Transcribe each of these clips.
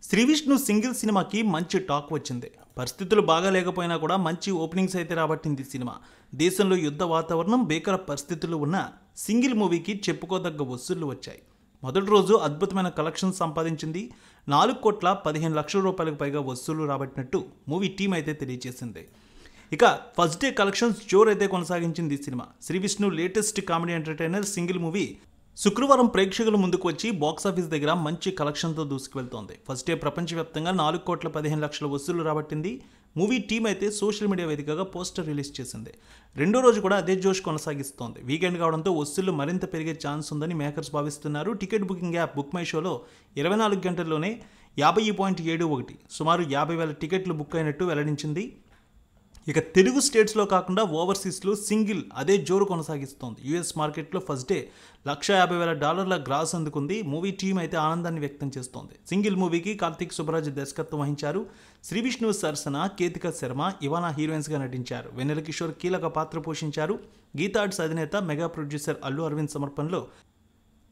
Shri Vishnu single సినిమాకి మంచి talk వచ్చింది. పరిస్థితులు బాగా లేకపోయినా కూడా మంచి ఓపెనింగ్స్ అయితే రాబట్టింది సినిమా. దేశంలో యుద్ధ వాతావరణం, భీకర పరిస్థితులు ఉన్న సింగిల్ మూవీకి చెప్పుకోదగ్గ వసూళ్లు వచ్చాయి. మొదటి రోజు అద్భుతమైన కలెక్షన్ సంపాదించింది. 4,15,00,000 రూపాయలకు పైగా వసూళ్లు రాబట్టినట్టు మూవీ టీం అయితే తెలియజేసింది. ఇక ఫస్ట్ డే కలెక్షన్స్ జోర్ అయితే కొనసాగించింది ఈ సినిమా. Shri Vishnu latest comedy entertainer single movie శుక్రవారం ప్రేక్షకుల ముందుకు వచ్చి బాక్సాఫీస్ దగ్గర మంచి కలెక్షన్తో దూసుకువెళ్తోంది. ఫస్ట్ డే ప్రపంచవ్యాప్తంగా 4,15,00,000 వసూళ్లు రాబట్టింది. మూవీ టీం అయితే సోషల్ మీడియా వేదికగా పోస్టర్ రిలీజ్ చేసింది. రెండో రోజు కూడా అదే జోష్ కొనసాగిస్తోంది. వీకెండ్ కావడంతో వసూళ్లు మరింత పెరిగే ఛాన్స్ ఉందని మేకర్స్ భావిస్తున్నారు. Ticket booking app book my షోలో 24 గంటల్లోనే 50.71 సుమారు 50,000 టికెట్లు బుక్ అయినట్టు వెల్లడించింది. ఇక తెలుగు స్టేట్స్లో కాకుండా ఓవర్సీస్లో సింగిల్ అదే జోరు కొనసాగిస్తోంది. యూఎస్ మార్కెట్లో ఫస్ట్ డే $150,000 గ్రాస్ అందుకుంది. మూవీ టీం అయితే ఆనందాన్ని వ్యక్తం చేస్తోంది. సింగిల్ మూవీకి కార్తీక్ సుబ్బరాజ్ దర్శకత్వం వహించారు. శ్రీ విష్ణు సరసన, కేతిక శర్మ, ఇవానా హీరోయిన్స్గా నటించారు. వెన్నెల కిషోర్ కీలక పాత్ర పోషించారు. గీతా ఆర్ట్స్ అధినేత మెగా ప్రొడ్యూసర్ అల్లు అరవింద్ సమర్పణలో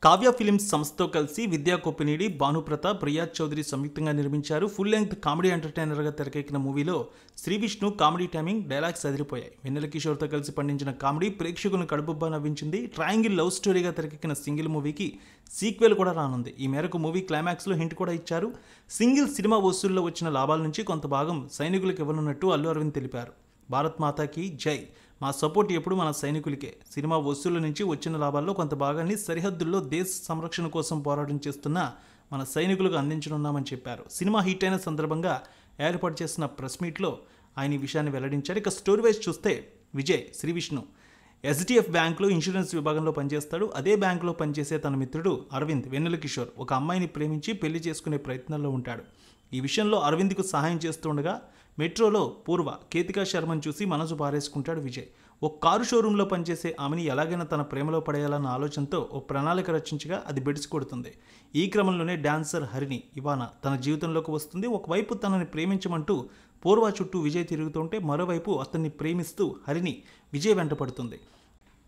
కావ్య ఫిలిమ్స్ సంస్థతో కలిసి విద్యా కొప్పినీడి, భానుప్రతాప్, రియాజ్ చౌదరి సంయుక్తంగా నిర్మించారు. ఫుల్ లెంగ్త్ కామెడీ ఎంటర్టైనర్గా తెరకెక్కిన మూవీలో Sree Vishnu comedy timing, dialogues అదిరిపోయాయి. వెన్నెల కిషోర్తో కలిసి పండించిన కామెడీ ప్రేక్షకులను కడుపుబ్బా నవ్వించింది. ట్రయాంగిల్ లవ్ స్టోరీగా తెరకెక్కిన సింగిల్ మూవీకి సీక్వెల్ కూడా రానుంది. ఈ మేరకు మూవీ క్లైమాక్స్లో హింట్ కూడా ఇచ్చారు. సింగిల్ సినిమా వసూళ్లలో వచ్చిన లాభాల నుంచి కొంత భాగం సైనికులకు ఇవ్వనున్నట్టు అల్లు అరవింద్ తెలిపారు. భారత్ మాతాకి జై, మా సపోర్ట్ ఎప్పుడు మన సైనికులకే. సినిమా వసూళ్ల నుంచి వచ్చిన లాభాల్లో కొంత భాగాన్ని సరిహద్దుల్లో దేశ సంరక్షణ కోసం పోరాటం చేస్తున్న మన సైనికులకు అందించనున్నామని చెప్పారు. సినిమా హిట్ అయిన సందర్భంగా ఏర్పాటు చేసిన ప్రెస్ మీట్లో ఆయన ఈ విషయాన్ని వెల్లడించారు. ఇక స్టోరీ వైజ్ చూస్తే విజయ్ శ్రీ విష్ణు ఎస్డిఎఫ్ బ్యాంకులో ఇన్సూరెన్స్ విభాగంలో పనిచేస్తాడు. అదే బ్యాంకులో పనిచేసే తన మిత్రుడు అరవింద్, వెన్నెల కిషోర్ ఒక అమ్మాయిని ప్రేమించి పెళ్లి చేసుకునే ప్రయత్నంలో ఉంటాడు. ఈ విషయంలో అరవింద్కు సహాయం చేస్తుండగా మెట్రోలో పూర్వ, కేతికా శర్మను చూసి మనసు పారేసుకుంటాడు విజయ్. ఓ కారు షోరూంలో పనిచేసే ఆమెని ఎలాగైనా తన ప్రేమలో పడేయాలన్న ఆలోచనతో ఓ ప్రణాళిక రచించగా అది బెడిసి కొడుతుంది. ఈ క్రమంలోనే డాన్సర్ హరిణి, ఇవానా తన జీవితంలోకి వస్తుంది. ఒకవైపు తనని ప్రేమించమంటూ పూర్వ చుట్టూ విజయ్ తిరుగుతుంటే, మరోవైపు అతన్ని ప్రేమిస్తూ హరిణి విజయ్ వెంట పడుతుంది.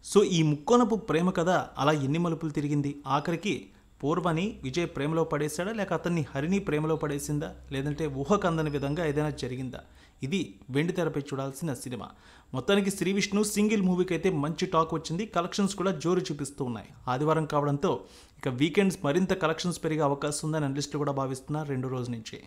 సో ఈ ముక్కోనపు ప్రేమ కథ అలా ఎన్ని మలుపులు తిరిగింది? ఆఖరికి పూర్వని విజయ్ ప్రేమలో పడేశాడా, లేక అతన్ని హరిణి ప్రేమలో పడేసిందా, లేదంటే ఊహకందని విధంగా ఏదైనా జరిగిందా? ఇది వెండి తెరపై చూడాల్సిన సినిమా. మొత్తానికి శ్రీ విష్ణు సింగిల్ మూవీకి అయితే మంచి టాక్ వచ్చింది. కలెక్షన్స్ కూడా జోరు చూపిస్తూ ఉన్నాయి. ఆదివారం కావడంతో ఇక వీకెండ్స్ మరింత కలెక్షన్స్ పెరిగే అవకాశం ఉందని అనలిస్టులు కూడా భావిస్తున్నారు రెండో రోజు నుంచి.